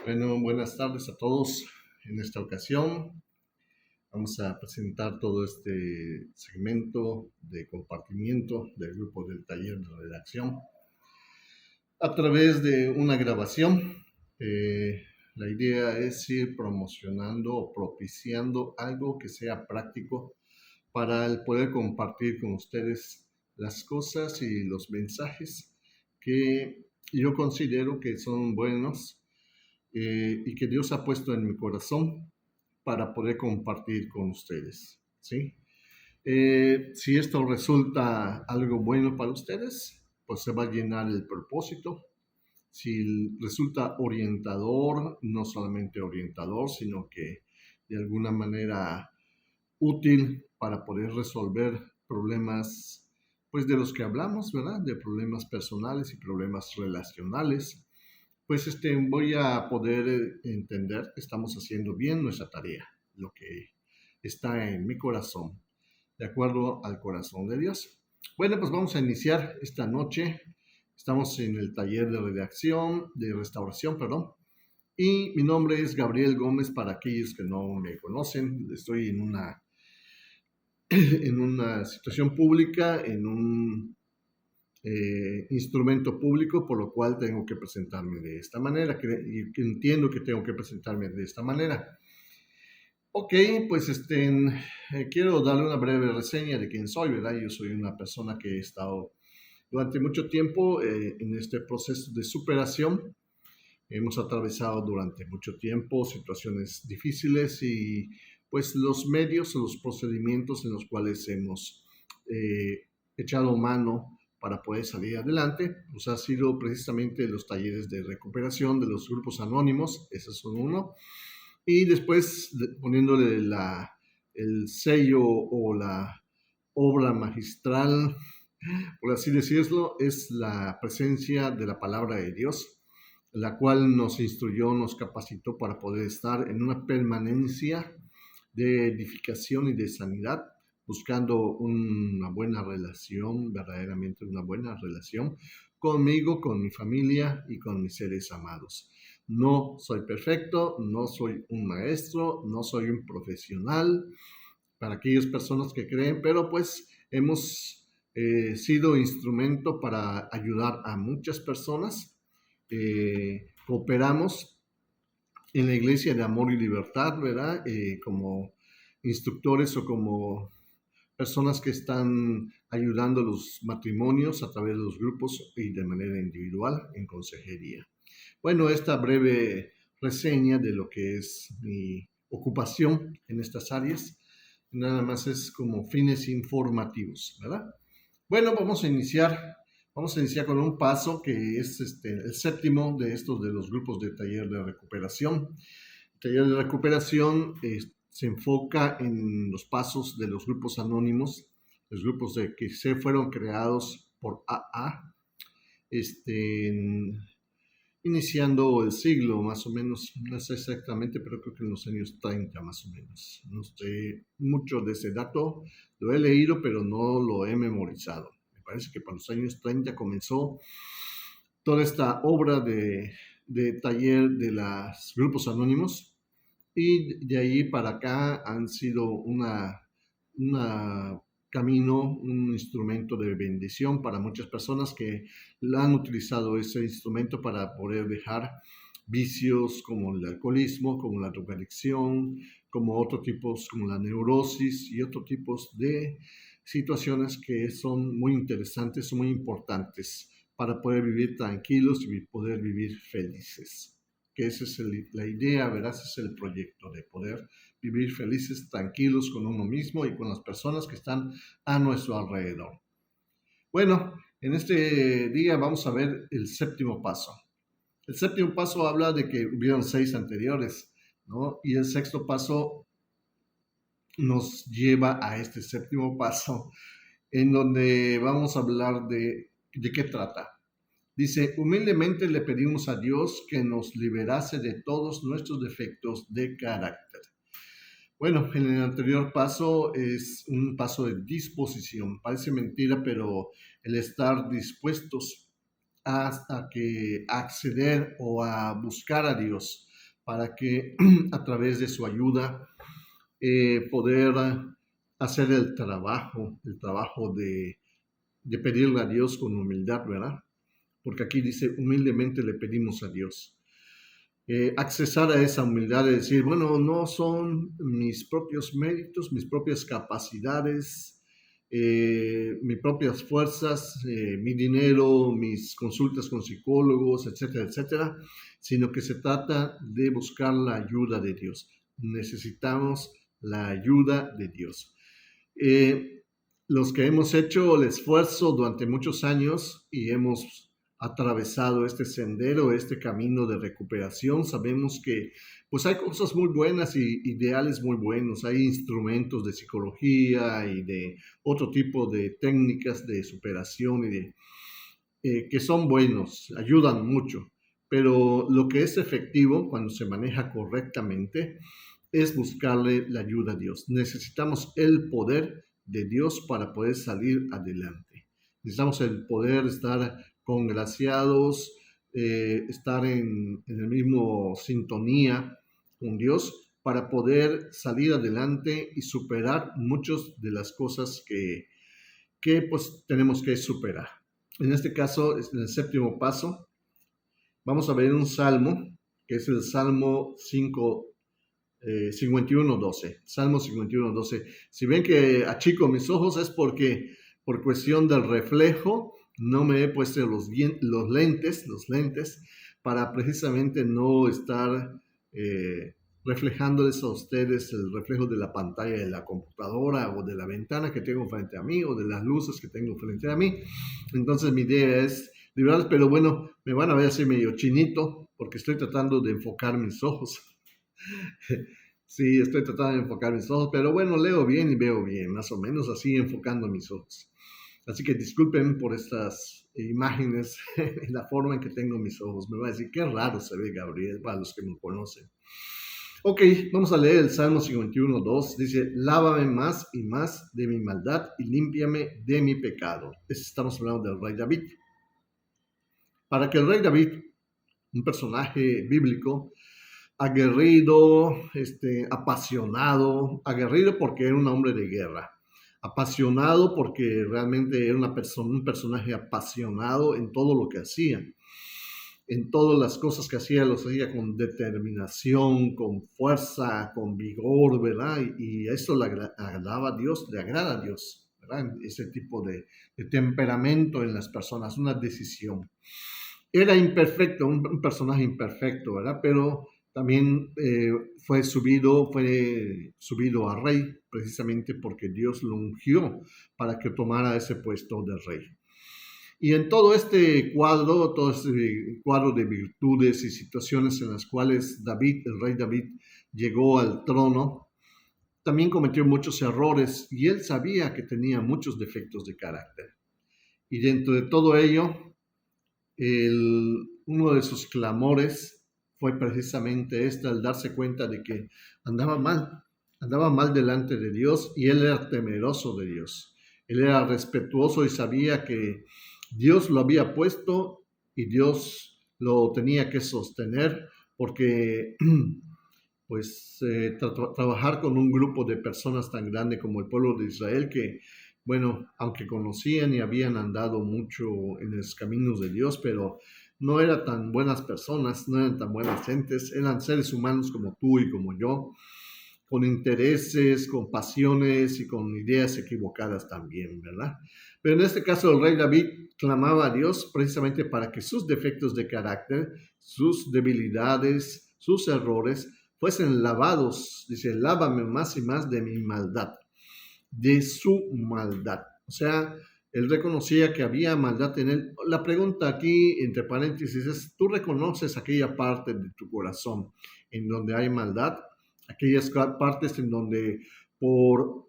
Bueno, buenas tardes a todos. En esta ocasión vamos a presentar todo este segmento de compartimiento del grupo del taller de redacción a través de una grabación. Eh, la idea es ir promocionando o propiciando algo que sea práctico para el poder compartir con ustedes las cosas y los mensajes que yo considero que son buenos y que Dios ha puesto en mi corazón para poder compartir con ustedes, ¿sí? Si esto resulta algo bueno para ustedes, pues se va a llenar el propósito. Si resulta orientador, no solamente orientador, sino que de alguna manera útil para poder resolver problemas, pues de los que hablamos, ¿verdad? De problemas personales y problemas relacionales, pues voy a poder entender que estamos haciendo bien nuestra tarea, lo que está en mi corazón, de acuerdo al corazón de Dios. Bueno, pues vamos a iniciar esta noche. Estamos en el taller de redacción, de restauración, perdón. Y mi nombre es Gabriel Gómez, para aquellos que no me conocen. Estoy en una situación pública, en un instrumento público, por lo cual tengo que presentarme de esta manera, y entiendo que tengo que presentarme de esta manera. Ok, pues quiero darle una breve reseña de quién soy, ¿verdad? Yo soy una persona que he estado durante mucho tiempo en este proceso de superación. Hemos atravesado durante mucho tiempo situaciones difíciles y pues los medios o los procedimientos en los cuales hemos echado mano para poder salir adelante, pues ha sido precisamente los talleres de recuperación de los grupos anónimos, ese es uno, y después poniéndole el sello o la obra magistral, por así decirlo, es la presencia de la palabra de Dios, la cual nos instruyó, nos capacitó para poder estar en una permanencia de edificación y de sanidad, buscando una buena relación, verdaderamente una buena relación conmigo, con mi familia y con mis seres amados. No soy perfecto, no soy un maestro, no soy un profesional, para aquellas personas que creen, pero pues hemos sido instrumento para ayudar a muchas personas. Cooperamos en la Iglesia de Amor y Libertad, ¿verdad? Como instructores o como personas que están ayudando a los matrimonios a través de los grupos y de manera individual en consejería. Bueno, esta breve reseña de lo que es mi ocupación en estas áreas, nada más es como fines informativos, ¿verdad? Bueno, vamos a iniciar con un paso que es el séptimo de estos de los grupos de taller de recuperación. El taller de recuperación se enfoca en los pasos de los grupos anónimos, los grupos que se fueron creados por AA, iniciando el siglo más o menos, no sé exactamente, pero creo que en los años 30 más o menos. No sé mucho de ese dato, lo he leído, pero no lo he memorizado. Me parece que para los años 30 comenzó toda esta obra de taller de los grupos anónimos, y de ahí para acá han sido una camino, un instrumento de bendición para muchas personas que han utilizado ese instrumento para poder dejar vicios como el alcoholismo, como la drogadicción, como otros tipos, como la neurosis y otros tipos de situaciones que son muy interesantes, muy importantes para poder vivir tranquilos y poder vivir felices. Que esa es la idea, ¿verdad? Ese es el proyecto de poder vivir felices, tranquilos con uno mismo y con las personas que están a nuestro alrededor. Bueno, en este día vamos a ver el séptimo paso. El séptimo paso habla de que hubieron 6 anteriores, ¿no? Y el sexto paso nos lleva a este séptimo paso, en donde vamos a hablar de qué trata. Dice, humildemente le pedimos a Dios que nos liberase de todos nuestros defectos de carácter. Bueno, en el anterior paso es un paso de disposición. Parece mentira, pero el estar dispuestos a acceder o a buscar a Dios, para que a través de su ayuda poder hacer el trabajo de pedirle a Dios con humildad, ¿verdad? Porque aquí dice, humildemente le pedimos a Dios. Accesar a esa humildad de decir, bueno, no son mis propios méritos, mis propias capacidades, mis propias fuerzas, mi dinero, mis consultas con psicólogos, etcétera, etcétera, sino que se trata de buscar la ayuda de Dios. Necesitamos la ayuda de Dios. Los que hemos hecho el esfuerzo durante muchos años y hemos atravesado este sendero, este camino de recuperación, sabemos que pues hay cosas muy buenas y ideales muy buenos, hay instrumentos de psicología y de otro tipo de técnicas de superación y que son buenos, ayudan mucho, pero lo que es efectivo cuando se maneja correctamente es buscarle la ayuda a Dios. Necesitamos el poder de Dios para poder salir adelante. Necesitamos el poder estar congraciados, estar en el mismo sintonía con Dios para poder salir adelante y superar muchas de las cosas que pues tenemos que superar. En este caso, en el séptimo paso, vamos a ver un salmo, que es el Salmo 51:12. Salmo 51:12. Si ven que achico mis ojos es porque por cuestión del reflejo no me he puesto los lentes para precisamente no estar reflejándoles a ustedes el reflejo de la pantalla de la computadora o de la ventana que tengo frente a mí o de las luces que tengo frente a mí. Entonces mi idea es liberarlos, pero bueno, me van a ver así medio chinito porque estoy tratando de enfocar mis ojos. Sí, estoy tratando de enfocar mis ojos, pero bueno, leo bien y veo bien, más o menos así enfocando mis ojos. Así que disculpen por estas imágenes y la forma en que tengo mis ojos. Me va a decir, qué raro se ve Gabriel para los que me conocen. Ok, vamos a leer el Salmo 51:2. Dice, lávame más y más de mi maldad y límpiame de mi pecado. Estamos hablando del rey David. Para que el rey David, un personaje bíblico, aguerrido, apasionado porque era un hombre de guerra, apasionado porque realmente era un personaje apasionado en todo lo que hacía, en todas las cosas que hacía, los hacía con determinación, con fuerza, con vigor, ¿verdad? Y eso le agradaba a Dios, le agrada a Dios, ¿verdad? Ese tipo de temperamento en las personas, una decisión. Era imperfecto, un personaje imperfecto, ¿verdad? Pero también fue subido a rey precisamente porque Dios lo ungió para que tomara ese puesto de rey. Y en todo este cuadro de virtudes y situaciones en las cuales el rey David, llegó al trono, también cometió muchos errores y él sabía que tenía muchos defectos de carácter. Y dentro de todo ello, uno de sus clamores fue precisamente al darse cuenta de que andaba mal delante de Dios y él era temeroso de Dios. Él era respetuoso y sabía que Dios lo había puesto y Dios lo tenía que sostener porque pues trabajar con un grupo de personas tan grande como el pueblo de Israel que, bueno, aunque conocían y habían andado mucho en los caminos de Dios, pero no eran tan buenas personas, no eran tan buenas gentes, eran seres humanos como tú y como yo, con intereses, con pasiones y con ideas equivocadas también, ¿verdad? Pero en este caso el rey David clamaba a Dios precisamente para que sus defectos de carácter, sus debilidades, sus errores, fuesen lavados. Dice, lávame más y más de mi maldad, de su maldad. O sea, él reconocía que había maldad en él. La pregunta aquí, entre paréntesis, es, ¿tú reconoces aquella parte de tu corazón en donde hay maldad? Aquellas partes en donde por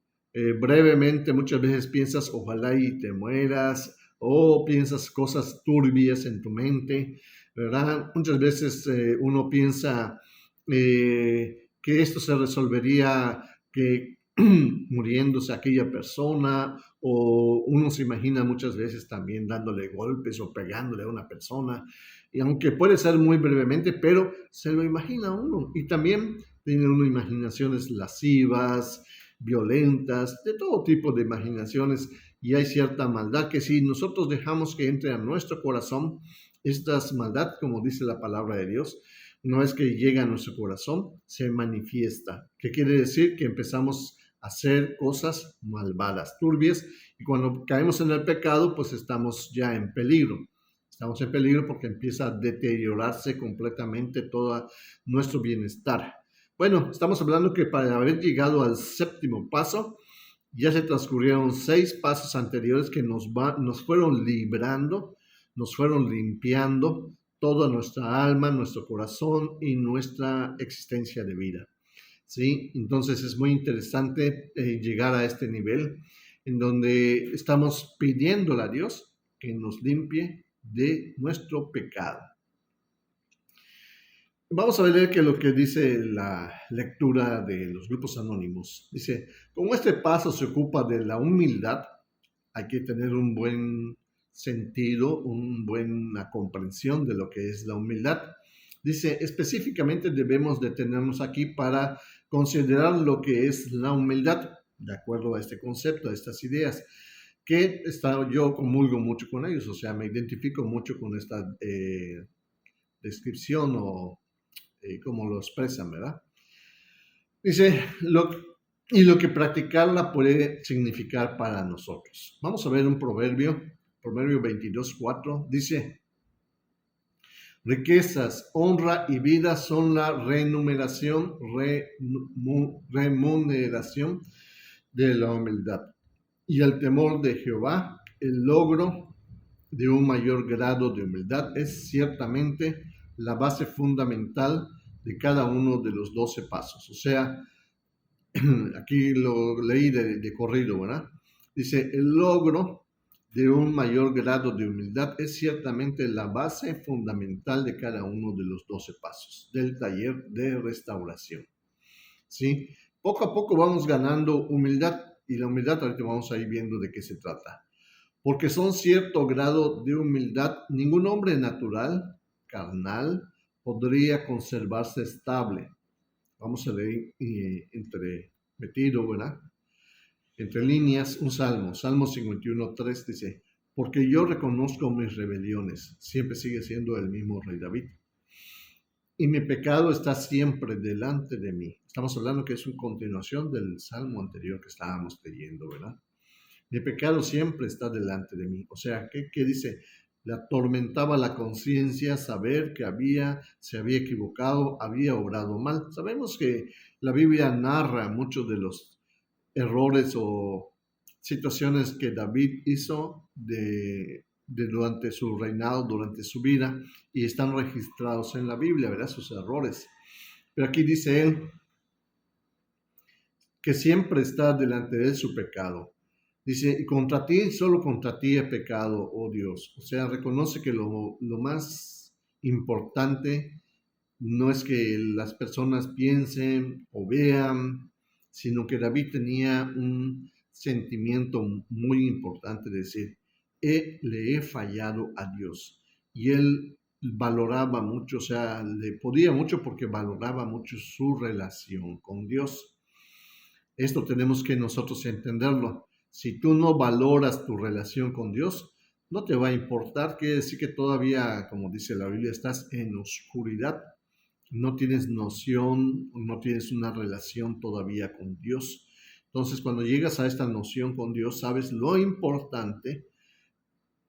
brevemente muchas veces piensas, ojalá y te mueras, o piensas cosas turbias en tu mente, ¿verdad? Muchas veces uno piensa que esto se resolvería que muriéndose aquella persona, o uno se imagina muchas veces también dándole golpes o pegándole a una persona. Y aunque puede ser muy brevemente, pero se lo imagina uno. Y también tiene uno imaginaciones lascivas, violentas, de todo tipo de imaginaciones. Y hay cierta maldad que si nosotros dejamos que entre a nuestro corazón, esta maldad, como dice la palabra de Dios, una vez que llega a nuestro corazón, se manifiesta. ¿Qué quiere decir? Que empezamos a hacer cosas malvadas, turbias, y cuando caemos en el pecado, pues estamos ya en peligro. Estamos en peligro porque empieza a deteriorarse completamente todo nuestro bienestar. Bueno, estamos hablando que para haber llegado al séptimo paso, ya se transcurrieron 6 pasos anteriores que nos fueron librando, nos fueron limpiando toda nuestra alma, nuestro corazón y nuestra existencia de vida. ¿Sí? Entonces es muy interesante llegar a este nivel en donde estamos pidiéndole a Dios que nos limpie de nuestro pecado. Vamos a ver qué es lo que dice la lectura de los grupos anónimos. Dice, como este paso se ocupa de la humildad, hay que tener un buen sentido, una buena comprensión de lo que es la humildad. Dice, específicamente debemos detenernos aquí para considerar lo que es la humildad, de acuerdo a este concepto, a estas ideas, que yo comulgo mucho con ellos, o sea, me identifico mucho con esta descripción o cómo lo expresan, ¿verdad? Dice, y lo que practicarla puede significar para nosotros. Vamos a ver un proverbio 22:4, dice, riquezas, honra y vida son la remuneración de la humildad. Y el temor de Jehová, el logro de un mayor grado de humildad, es ciertamente la base fundamental de cada uno de los 12 pasos. O sea, aquí lo leí de corrido, ¿verdad? Dice, el logro de un mayor grado de humildad es ciertamente la base fundamental de cada uno de los 12 pasos del taller de restauración. ¿Sí? Poco a poco vamos ganando humildad y la humildad ahorita vamos a ir viendo de qué se trata. Porque son cierto grado de humildad, ningún hombre natural, carnal, podría conservarse estable. Vamos a leer metido, ¿verdad? Entre líneas, un salmo, Salmo 51:3 dice, porque yo reconozco mis rebeliones, siempre sigue siendo el mismo rey David, y mi pecado está siempre delante de mí. Estamos hablando que es una continuación del salmo anterior que estábamos leyendo, ¿verdad? Mi pecado siempre está delante de mí. O sea, ¿qué dice? Le atormentaba la conciencia saber que se había equivocado, había obrado mal. Sabemos que la Biblia narra muchos de los errores o situaciones que David hizo durante su reinado, durante su vida, y están registrados en la Biblia, ¿verdad? Sus errores. Pero aquí dice él que siempre está delante de él su pecado. Dice, y contra ti, solo contra ti he pecado, oh Dios. O sea, reconoce que lo más importante no es que las personas piensen o vean, sino que David tenía un sentimiento muy importante de decir, le he fallado a Dios. Y él valoraba mucho, o sea, le podía mucho porque valoraba mucho su relación con Dios. Esto tenemos que nosotros entenderlo. Si tú no valoras tu relación con Dios, no te va a importar, quiere decir que todavía, como dice la Biblia, estás en oscuridad, no tienes noción, no tienes una relación todavía con Dios. Entonces, cuando llegas a esta noción con Dios, sabes lo importante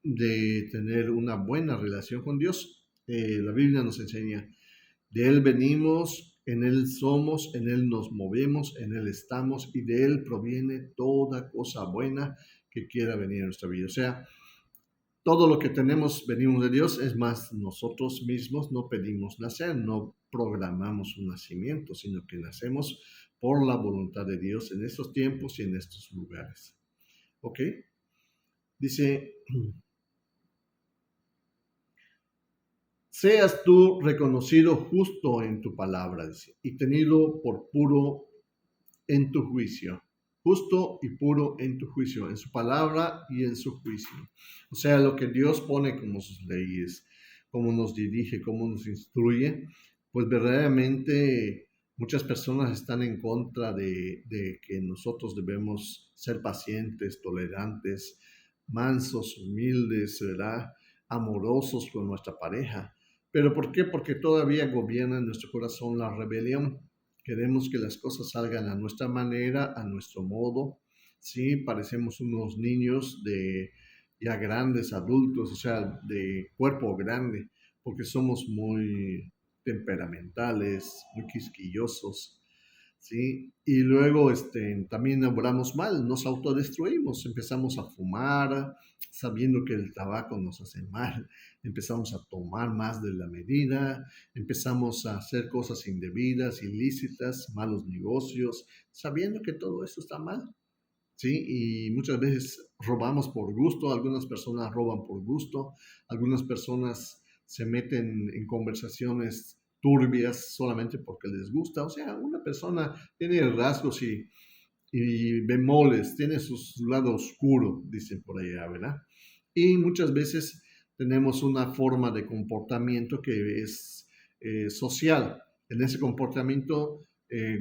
de tener una buena relación con Dios. La Biblia nos enseña, de Él venimos, en Él somos, en Él nos movemos, en Él estamos y de Él proviene toda cosa buena que quiera venir a nuestra vida. O sea, todo lo que tenemos venimos de Dios, es más, nosotros mismos no pedimos nacer, no programamos un nacimiento, sino que nacemos por la voluntad de Dios en estos tiempos y en estos lugares. ¿Ok? Dice, seas tú reconocido justo en tu palabra, dice, y tenido por puro en tu juicio, justo y puro en tu juicio, en su palabra y en su juicio. O sea, lo que Dios pone como sus leyes. cómo nos dirige, cómo nos instruye, pues verdaderamente muchas personas están en contra de que nosotros debemos ser pacientes, tolerantes, mansos, humildes, ¿verdad? Amorosos con nuestra pareja. ¿Pero por qué? Porque todavía gobierna en nuestro corazón la rebelión. Queremos que las cosas salgan a nuestra manera, a nuestro modo. Sí, parecemos unos niños de ya grandes, adultos, o sea, de cuerpo grande, porque somos muy temperamentales, muy quisquillosos, ¿sí? Y luego también obramos mal, nos autodestruimos, empezamos a fumar, sabiendo que el tabaco nos hace mal, empezamos a tomar más de la medida, empezamos a hacer cosas indebidas, ilícitas, malos negocios, sabiendo que todo eso está mal. Sí, y muchas veces robamos por gusto, algunas personas roban por gusto, algunas personas se meten en conversaciones turbias solamente porque les gusta. O sea, una persona tiene rasgos y bemoles, tiene su lado oscuro, dicen por allá, ¿verdad? Y muchas veces tenemos una forma de comportamiento que es social. En ese comportamiento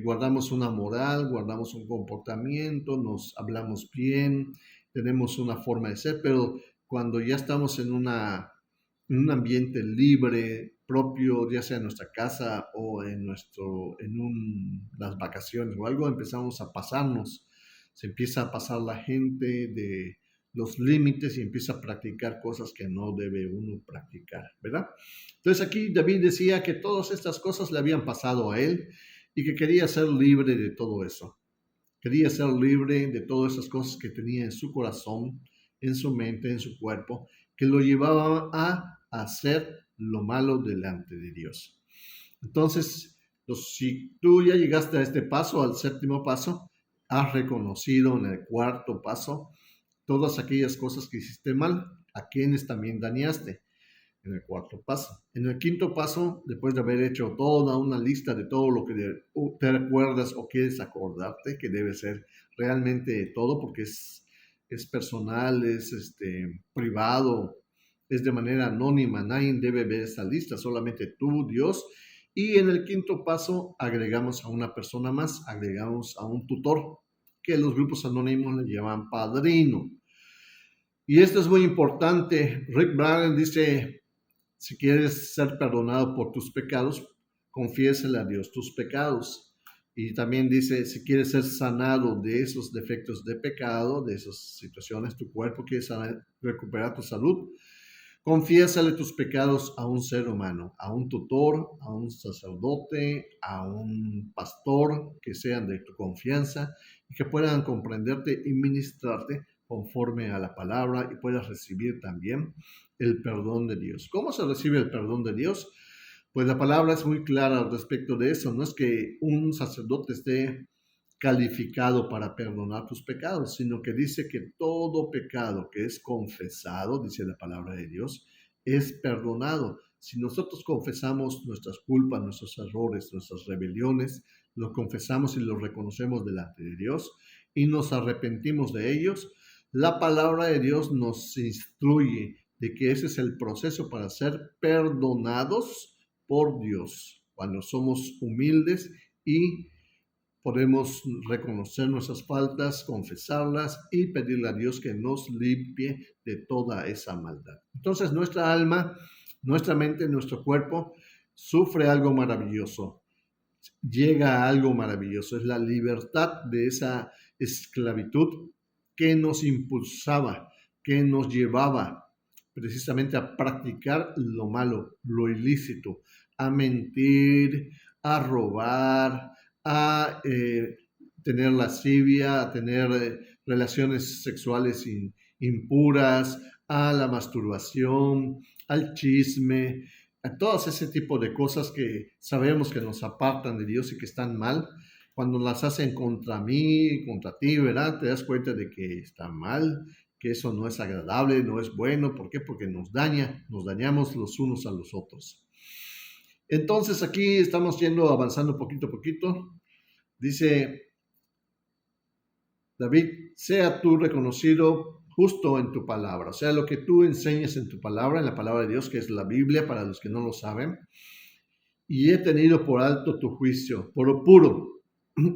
guardamos una moral, guardamos un comportamiento, nos hablamos bien, tenemos una forma de ser, pero cuando ya estamos en un ambiente libre, propio, ya sea en nuestra casa o las vacaciones o algo, empezamos a pasarnos, se empieza a pasar la gente de los límites y empieza a practicar cosas que no debe uno practicar, ¿verdad? Entonces aquí David decía que todas estas cosas le habían pasado a él y que quería ser libre de todo eso. Quería ser libre de todas esas cosas que tenía en su corazón, en su mente, en su cuerpo, que lo llevaban a hacer lo malo delante de Dios. Entonces, si tú ya llegaste a este paso, al séptimo paso, has reconocido en el cuarto paso todas aquellas cosas que hiciste mal, a quienes también dañaste en el cuarto paso. En el quinto paso, después de haber hecho toda una lista de todo lo que te recuerdas o quieres acordarte, que debe ser realmente todo, porque es personal, es privado, es de manera anónima, nadie debe ver esa lista, solamente tú, Dios. Y en el quinto paso agregamos a una persona más, agregamos a un tutor, que los grupos anónimos le llaman padrino. Y esto es muy importante. Rick Barron dice, si quieres ser perdonado por tus pecados, confiésale a Dios tus pecados. Y también dice, si quieres ser sanado de esos defectos de pecado, de esas situaciones, tu cuerpo quiere recuperar tu salud, confiésale tus pecados a un ser humano, a un tutor, a un sacerdote, a un pastor, que sean de tu confianza y que puedan comprenderte y ministrarte conforme a la palabra y puedas recibir también el perdón de Dios. ¿Cómo se recibe el perdón de Dios? Pues la palabra es muy clara al respecto de eso. No es que un sacerdote esté calificado para perdonar tus pecados, sino que dice que todo pecado que es confesado, dice la palabra de Dios, es perdonado. Si nosotros confesamos nuestras culpas, nuestros errores, nuestras rebeliones, los confesamos y los reconocemos delante de Dios y nos arrepentimos de ellos, la palabra de Dios nos instruye de que ese es el proceso para ser perdonados por Dios, cuando somos humildes y podemos reconocer nuestras faltas, confesarlas y pedirle a Dios que nos limpie de toda esa maldad. Entonces nuestra alma, nuestra mente, nuestro cuerpo sufre algo maravilloso, llega a algo maravilloso, es la libertad de esa esclavitud que nos impulsaba, que nos llevaba precisamente a practicar lo malo, lo ilícito, a mentir, a robar, a tener lascivia, a tener relaciones sexuales impuras, a la masturbación, al chisme, a todos ese tipo de cosas que sabemos que nos apartan de Dios y que están mal. Cuando las hacen contra mí, contra ti, ¿verdad? Te das cuenta de que está mal, que eso no es agradable, no es bueno. ¿Por qué? Porque nos daña, nos dañamos los unos a los otros. Entonces aquí estamos avanzando poquito a poquito. Dice David, sea tú reconocido justo en tu palabra. O sea, lo que tú enseñas en tu palabra, en la palabra de Dios, que es la Biblia, para los que no lo saben. Y he tenido por alto tu juicio, por puro.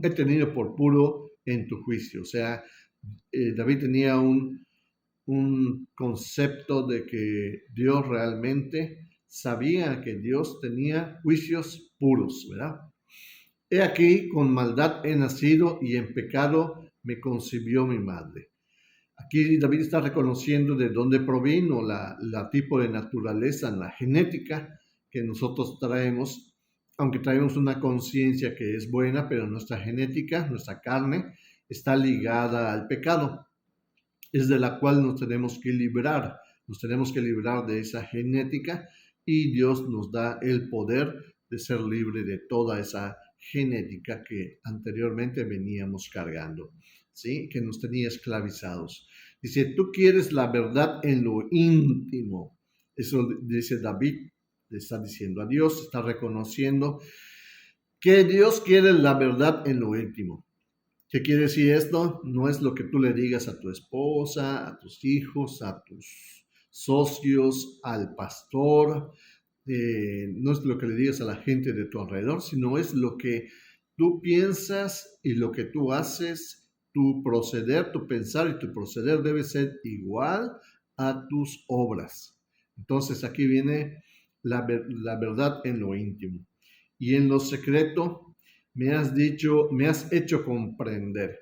He tenido por puro en tu juicio. O sea, David tenía un concepto de que Dios realmente sabía que Dios tenía juicios puros, ¿verdad? He aquí, con maldad he nacido y en pecado me concibió mi madre. Aquí David está reconociendo de dónde provino la tipo de naturaleza, la genética que nosotros traemos, aunque traemos una conciencia que es buena, pero nuestra genética, nuestra carne, está ligada al pecado, es de la cual nos tenemos que librar de esa genética y Dios nos da el poder de ser libre de toda esa genética que anteriormente veníamos cargando, ¿sí? Que nos tenía esclavizados. Dice, tú quieres la verdad en lo íntimo. Eso dice David, le está diciendo a Dios, está reconociendo que Dios quiere la verdad en lo íntimo. ¿Qué quiere decir esto? No es lo que tú le digas a tu esposa, a tus hijos, a tus socios, al pastor, no es lo que le digas a la gente de tu alrededor, sino es lo que tú piensas y lo que tú haces, tu proceder, tu pensar y tu proceder debe ser igual a tus obras. Entonces aquí viene la verdad en lo íntimo. Y en lo secreto me has hecho comprender.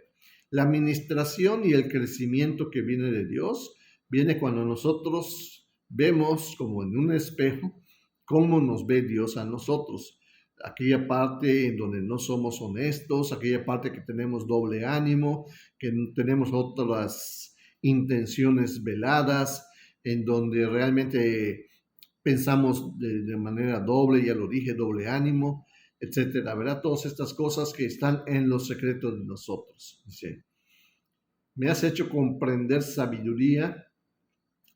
La administración y el crecimiento que viene de Dios viene cuando nosotros vemos como en un espejo cómo nos ve Dios a nosotros. Aquella parte en donde no somos honestos, aquella parte que tenemos doble ánimo, que tenemos otras intenciones veladas, en donde realmente pensamos de manera doble, ya lo dije, doble ánimo, etcétera, ¿verdad? Todas estas cosas que están en los secretos de nosotros. Dice, me has hecho comprender sabiduría,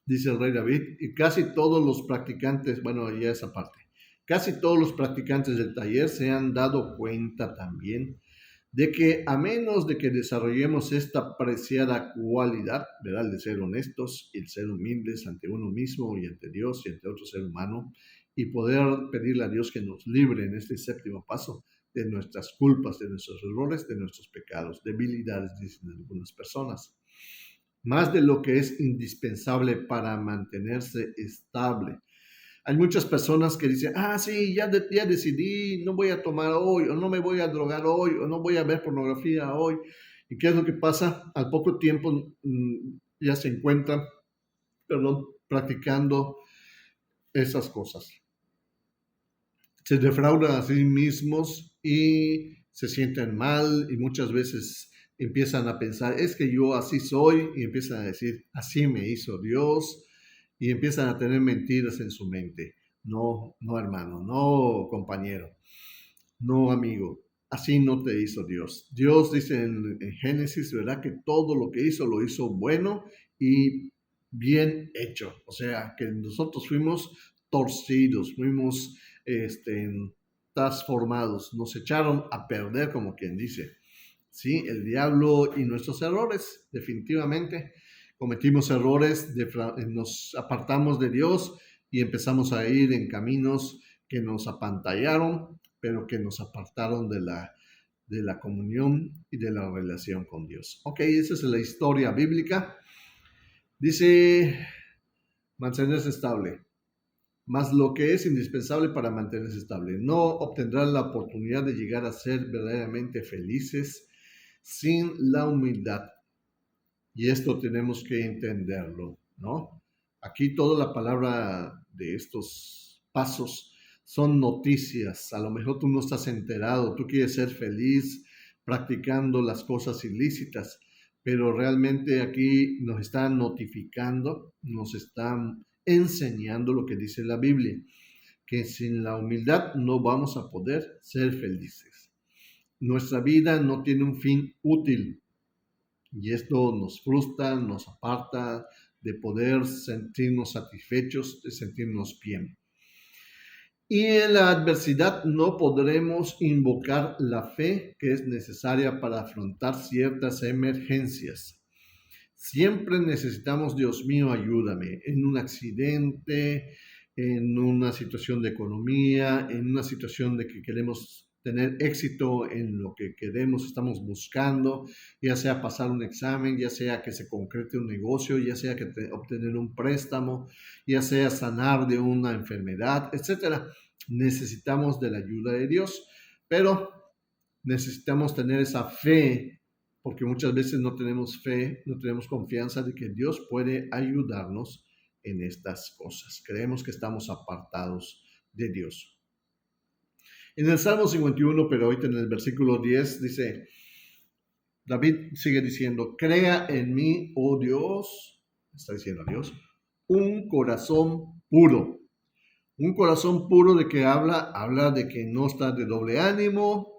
dice el rey David, y casi todos los practicantes, bueno, ya esa parte, casi todos los practicantes del taller se han dado cuenta también de que a menos de que desarrollemos esta preciada cualidad, ¿verdad? El de ser honestos y el ser humildes ante uno mismo y ante Dios y ante otro ser humano, y poder pedirle a Dios que nos libre en este séptimo paso de nuestras culpas, de nuestros errores, de nuestros pecados, debilidades, dicen algunas personas, más de lo que es indispensable para mantenerse estable. Hay muchas personas que dicen, sí, ya decidí, no voy a tomar hoy, o no me voy a drogar hoy, o no voy a ver pornografía hoy. ¿Y qué es lo que pasa? Al poco tiempo ya se encuentran, practicando esas cosas. Se defraudan a sí mismos y se sienten mal y muchas veces empiezan a pensar, es que yo así soy, y empiezan a decir, así me hizo Dios, y empiezan a tener mentiras en su mente. No, no hermano, no compañero, no amigo, así no te hizo Dios. Dios dice en Génesis, ¿verdad? Que todo lo que hizo lo hizo bueno y bien hecho. O sea, que nosotros fuimos torcidos, fuimos transformados, nos echaron a perder, como quien dice. Sí, el diablo y nuestros errores, definitivamente. Cometimos errores, nos apartamos de Dios y empezamos a ir en caminos que nos apantallaron, pero que nos apartaron de la comunión y de la relación con Dios. Ok, esa es la historia bíblica. Dice, mantenerse estable, más lo que es indispensable para mantenerse estable. No obtendrán la oportunidad de llegar a ser verdaderamente felices sin la humildad. Y esto tenemos que entenderlo, ¿no? Aquí toda la palabra de estos pasos son noticias. A lo mejor tú no estás enterado, tú quieres ser feliz practicando las cosas ilícitas, pero realmente aquí nos están notificando, nos están enseñando lo que dice la Biblia, que sin la humildad no vamos a poder ser felices. Nuestra vida no tiene un fin útil y esto nos frustra, nos aparta de poder sentirnos satisfechos, de sentirnos bien. Y en la adversidad no podremos invocar la fe que es necesaria para afrontar ciertas emergencias. Siempre necesitamos, Dios mío, ayúdame, en un accidente, en una situación de economía, en una situación de que queremos tener éxito en lo que queremos, estamos buscando, ya sea pasar un examen, ya sea que se concrete un negocio, ya sea que obtener un préstamo, ya sea sanar de una enfermedad, etcétera. Necesitamos de la ayuda de Dios, pero necesitamos tener esa fe, porque muchas veces no tenemos fe, no tenemos confianza de que Dios puede ayudarnos en estas cosas. Creemos que estamos apartados de Dios. En el Salmo 51, pero ahorita en el versículo 10 dice, David sigue diciendo, crea en mí, oh Dios, está diciendo a Dios, un corazón puro. Un corazón puro de que habla de que no está de doble ánimo,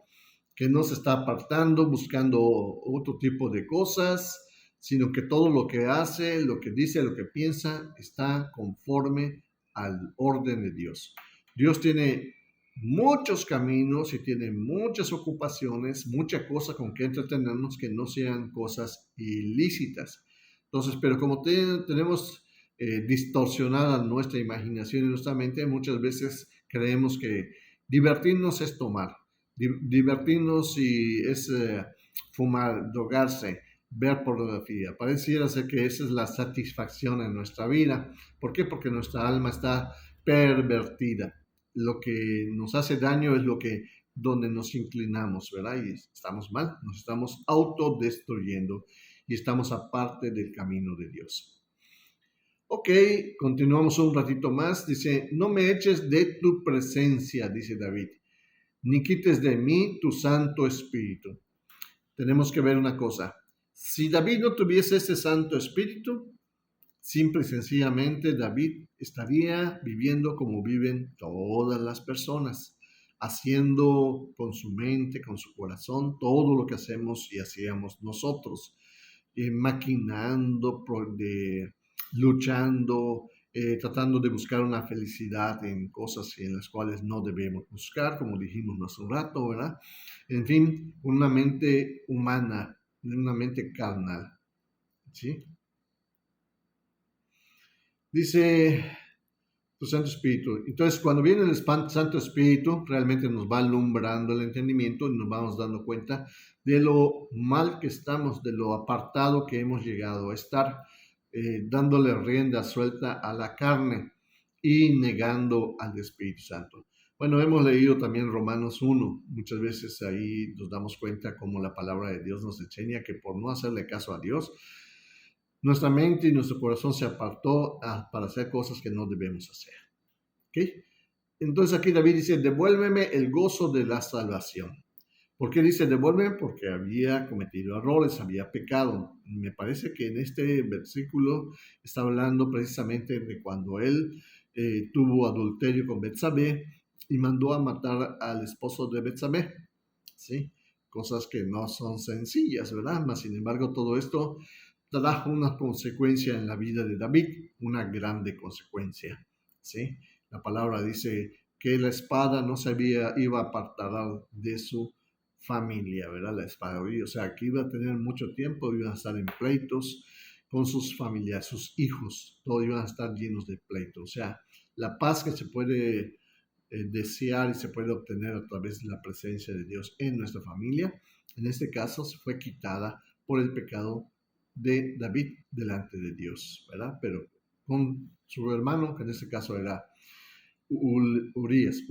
que no se está apartando, buscando otro tipo de cosas, sino que todo lo que hace, lo que dice, lo que piensa, está conforme al orden de Dios. Dios tiene muchos caminos y tiene muchas ocupaciones, mucha cosa con que entretenernos que no sean cosas ilícitas. Entonces, pero como tenemos distorsionada nuestra imaginación y nuestra mente, muchas veces creemos que divertirnos es tomar, divertirnos y es fumar, drogarse, ver pornografía. Pareciera ser que esa es la satisfacción en nuestra vida. ¿Por qué? Porque nuestra alma está pervertida. Lo que nos hace daño es lo que donde nos inclinamos, ¿verdad? Y estamos mal, nos estamos autodestruyendo y estamos aparte del camino de Dios. Ok, continuamos un ratito más. Dice, no me eches de tu presencia, dice David, ni quites de mí tu Santo Espíritu. Tenemos que ver una cosa. Si David no tuviese ese Santo Espíritu, simple y sencillamente David estaría viviendo como viven todas las personas, haciendo con su mente, con su corazón, todo lo que hacemos y hacíamos nosotros, maquinando, luchando, tratando de buscar una felicidad en cosas en las cuales no debemos buscar, como dijimos hace un rato, ¿verdad? En fin, una mente humana, una mente carnal, ¿sí? Dice tu Santo Espíritu. Entonces, cuando viene el Santo Espíritu, realmente nos va alumbrando el entendimiento y nos vamos dando cuenta de lo mal que estamos, de lo apartado que hemos llegado a estar, dándole rienda suelta a la carne y negando al Espíritu Santo. Bueno, hemos leído también Romanos 1. Muchas veces ahí nos damos cuenta cómo la palabra de Dios nos enseña que por no hacerle caso a Dios, nuestra mente y nuestro corazón se apartó para hacer cosas que no debemos hacer. ¿Okay? Entonces aquí David dice, devuélveme el gozo de la salvación. ¿Por qué dice devuélveme? Porque había cometido errores, había pecado. Me parece que en este versículo está hablando precisamente de cuando él tuvo adulterio con Betsabé y mandó a matar al esposo de Betsabé. ¿Sí? Cosas que no son sencillas, ¿verdad? Mas, sin embargo, todo esto trajo una consecuencia en la vida de David, una grande consecuencia, ¿sí? La palabra dice que la espada no iba a apartar de su familia, ¿verdad? La espada, o sea, que iba a tener mucho tiempo, iba a estar en pleitos con sus familias, sus hijos, todos iban a estar llenos de pleitos. O sea, la paz que se puede desear y se puede obtener a través de la presencia de Dios en nuestra familia, en este caso se fue quitada por el pecado de David delante de Dios, ¿verdad? Pero con su hermano, que en este caso era Urias.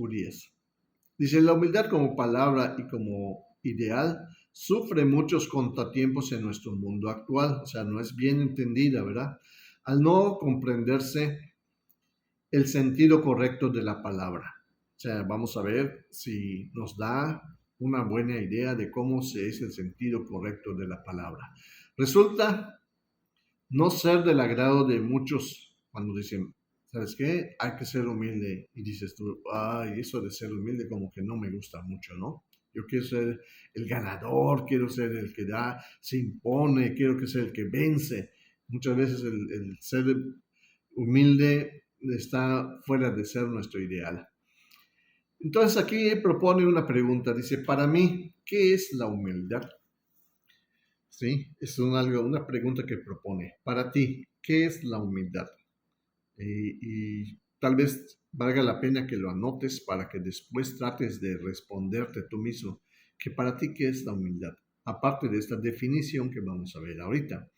Dice, la humildad como palabra y como ideal sufre muchos contratiempos en nuestro mundo actual, o sea, no es bien entendida, ¿verdad? Al no comprenderse el sentido correcto de la palabra. O sea, vamos a ver si nos da una buena idea de cómo es el sentido correcto de la palabra. Resulta no ser del agrado de muchos cuando dicen, ¿sabes qué? Hay que ser humilde. Y dices tú, ay, eso de ser humilde como que no me gusta mucho, ¿no? Yo quiero ser el ganador, quiero ser el que da, se impone, quiero que sea el que vence. Muchas veces el ser humilde está fuera de ser nuestro ideal. Entonces aquí propone una pregunta, dice, para mí, ¿qué es la humildad? ¿sí? Es una pregunta que propone. Para ti, ¿qué es la humildad? Y tal vez valga la pena que lo anotes para que después trates de responderte tú mismo, que para ti, ¿qué es la humildad? Aparte de esta definición que vamos a ver ahorita.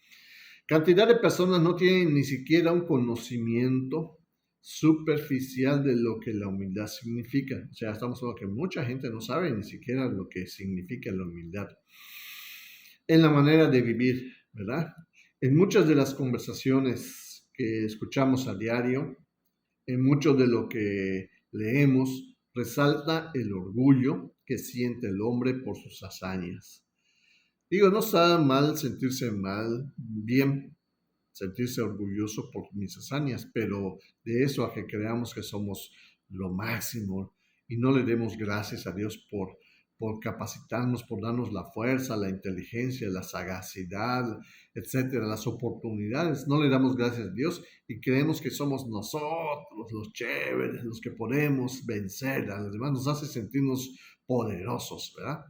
Cantidad de personas no tienen ni siquiera un conocimiento superficial de lo que la humildad significa. O sea, estamos hablando que mucha gente no sabe ni siquiera lo que significa la humildad en la manera de vivir, ¿verdad? En muchas de las conversaciones que escuchamos a diario, en mucho de lo que leemos, resalta el orgullo que siente el hombre por sus hazañas. Digo, no está mal sentirse mal, bien sentirse orgulloso por mis hazañas, pero de eso a que creamos que somos lo máximo y no le demos gracias a Dios por capacitarnos, por darnos la fuerza, la inteligencia, la sagacidad, etcétera, las oportunidades. No le damos gracias a Dios y creemos que somos nosotros los chéveres, los que podemos vencer a los demás. Nos hace sentirnos poderosos, ¿verdad?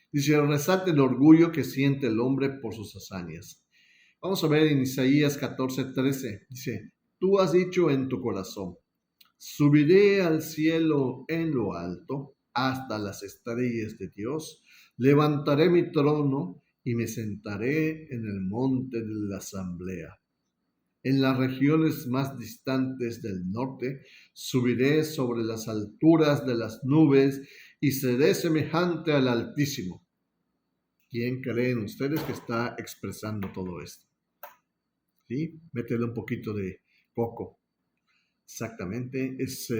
Dice, resalta el orgullo que siente el hombre por sus hazañas. Vamos a ver en Isaías 14:13. Dice, tú has dicho en tu corazón, subiré al cielo en lo alto, hasta las estrellas de Dios, levantaré mi trono y me sentaré en el monte de la asamblea. En las regiones más distantes del norte, subiré sobre las alturas de las nubes y seré semejante al Altísimo. ¿Quién creen ustedes que está expresando todo esto? ¿Sí? Métele un poquito de coco. Exactamente, es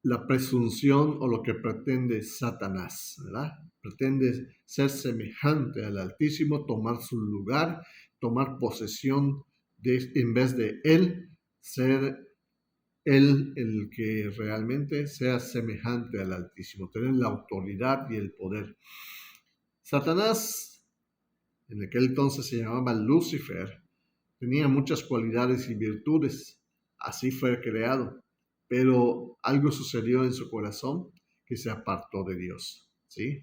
la presunción o lo que pretende Satanás, ¿verdad? Pretende ser semejante al Altísimo, tomar su lugar, tomar posesión en vez de él, ser él el que realmente sea semejante al Altísimo, tener la autoridad y el poder. Satanás, en aquel entonces se llamaba Lucifer, tenía muchas cualidades y virtudes, así fue creado, pero algo sucedió en su corazón que se apartó de Dios, ¿sí?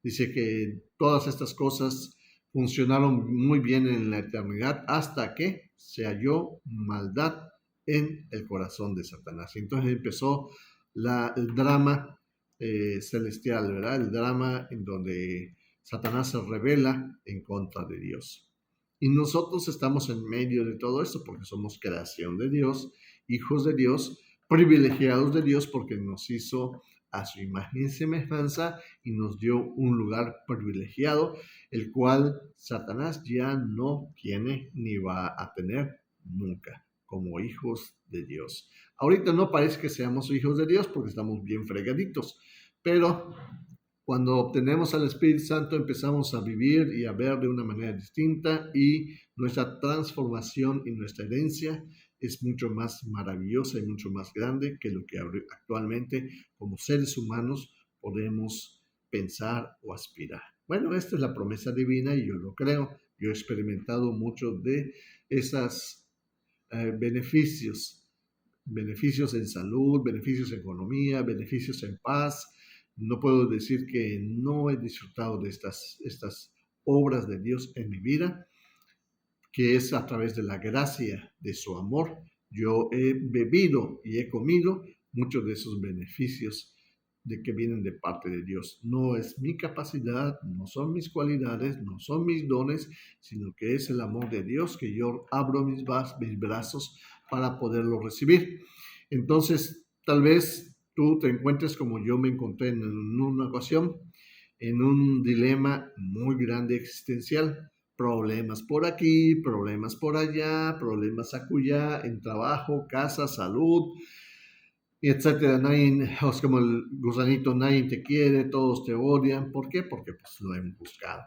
Dice que todas estas cosas funcionaron muy bien en la eternidad hasta que se halló maldad en el corazón de Satanás. Entonces empezó el drama celestial, ¿verdad? El drama en donde Satanás se revela en contra de Dios. Y nosotros estamos en medio de todo esto porque somos creación de Dios, hijos de Dios, privilegiados de Dios porque nos hizo a su imagen y semejanza y nos dio un lugar privilegiado, el cual Satanás ya no tiene ni va a tener nunca como hijos de Dios. Ahorita no parece que seamos hijos de Dios porque estamos bien fregaditos, pero cuando obtenemos al Espíritu Santo empezamos a vivir y a ver de una manera distinta y nuestra transformación y nuestra herencia es mucho más maravillosa y mucho más grande que lo que actualmente como seres humanos podemos pensar o aspirar. Bueno, esta es la promesa divina y yo lo creo. Yo he experimentado mucho de esos beneficios, beneficios en salud, beneficios en economía, beneficios en paz. No puedo decir que no he disfrutado de estas obras de Dios en mi vida, que es a través de la gracia de su amor. Yo he bebido y he comido muchos de esos beneficios de que vienen de parte de Dios. No es mi capacidad, no son mis cualidades, no son mis dones, sino que es el amor de Dios que yo abro mis brazos para poderlo recibir. Entonces, tal vez tú te encuentres como yo me encontré en una ocasión, en un dilema muy grande existencial. Problemas por aquí, problemas por allá, problemas acullá, en trabajo, casa, salud, y etcétera. Nadie, es como el gusanito, nadie te quiere, todos te odian. ¿Por qué? Porque pues lo hemos buscado,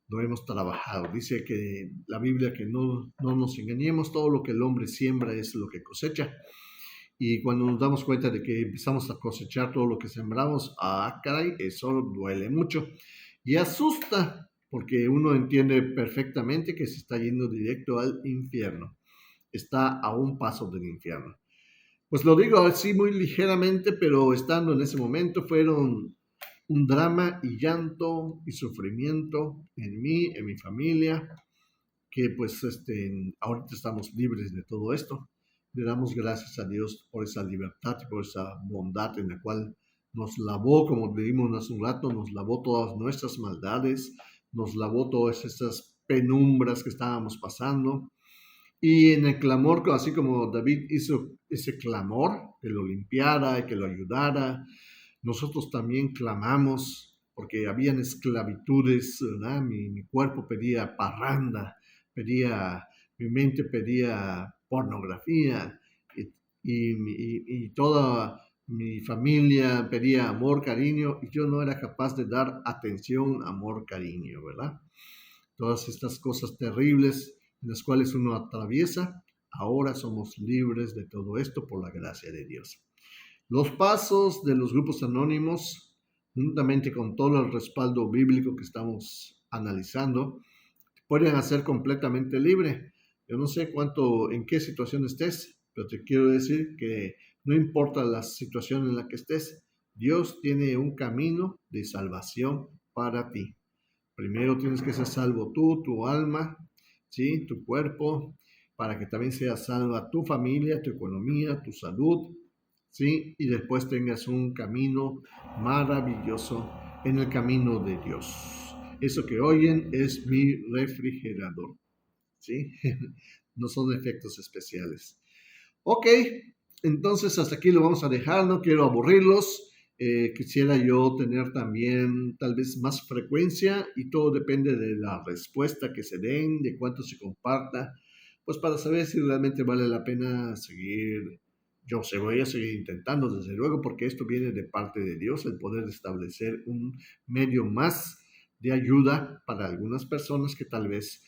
lo hemos trabajado. Dice que la Biblia que no nos engañemos, todo lo que el hombre siembra es lo que cosecha. Y cuando nos damos cuenta de que empezamos a cosechar todo lo que sembramos, caray, eso duele mucho y asusta, porque uno entiende perfectamente que se está yendo directo al infierno. Está a un paso del infierno. Pues lo digo así muy ligeramente, pero estando en ese momento fueron un drama y llanto y sufrimiento en mí, en mi familia, que pues ahorita estamos libres de todo esto. Le damos gracias a Dios por esa libertad y por esa bondad en la cual nos lavó, como leímos hace un rato, nos lavó todas nuestras maldades, nos lavó todas esas penumbras que estábamos pasando. Y en el clamor, así como David hizo ese clamor, que lo limpiara y que lo ayudara, nosotros también clamamos porque habían esclavitudes, ¿verdad? Mi cuerpo pedía parranda, pedía, mi mente pedía pornografía y toda mi familia pedía amor, cariño y yo no era capaz de dar atención, amor, cariño, ¿verdad? Todas estas cosas terribles en las cuales uno atraviesa, ahora somos libres de todo esto por la gracia de Dios. Los pasos de los grupos anónimos, juntamente con todo el respaldo bíblico que estamos analizando, pueden hacer completamente libre. Yo no sé en qué situación estés, pero te quiero decir que no importa la situación en la que estés, Dios tiene un camino de salvación para ti. Primero tienes que ser salvo tú, tu alma, ¿sí? Tu cuerpo, para que también sea salva tu familia, tu economía, tu salud, ¿sí? Y después tengas un camino maravilloso en el camino de Dios. Eso que oyen es mi refrigerador, ¿sí? No son efectos especiales. Ok, entonces hasta aquí lo vamos a dejar, no quiero aburrirlos. Quisiera yo tener también tal vez más frecuencia y todo depende de la respuesta que se den, de cuánto se comparta, pues para saber si realmente vale la pena seguir. Yo se voy a seguir intentando, desde luego, porque esto viene de parte de Dios, el poder establecer un medio más de ayuda para algunas personas que tal vez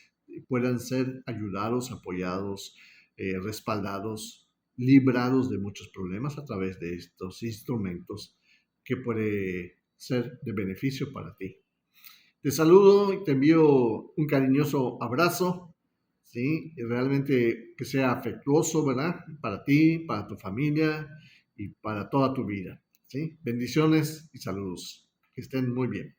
puedan ser ayudados, apoyados, respaldados, librados de muchos problemas a través de estos instrumentos que puede ser de beneficio para ti. Te saludo y te envío un cariñoso abrazo, ¿sí? Y realmente que sea afectuoso, ¿verdad? Para ti, para tu familia y para toda tu vida, ¿sí? Bendiciones y saludos. Que estén muy bien.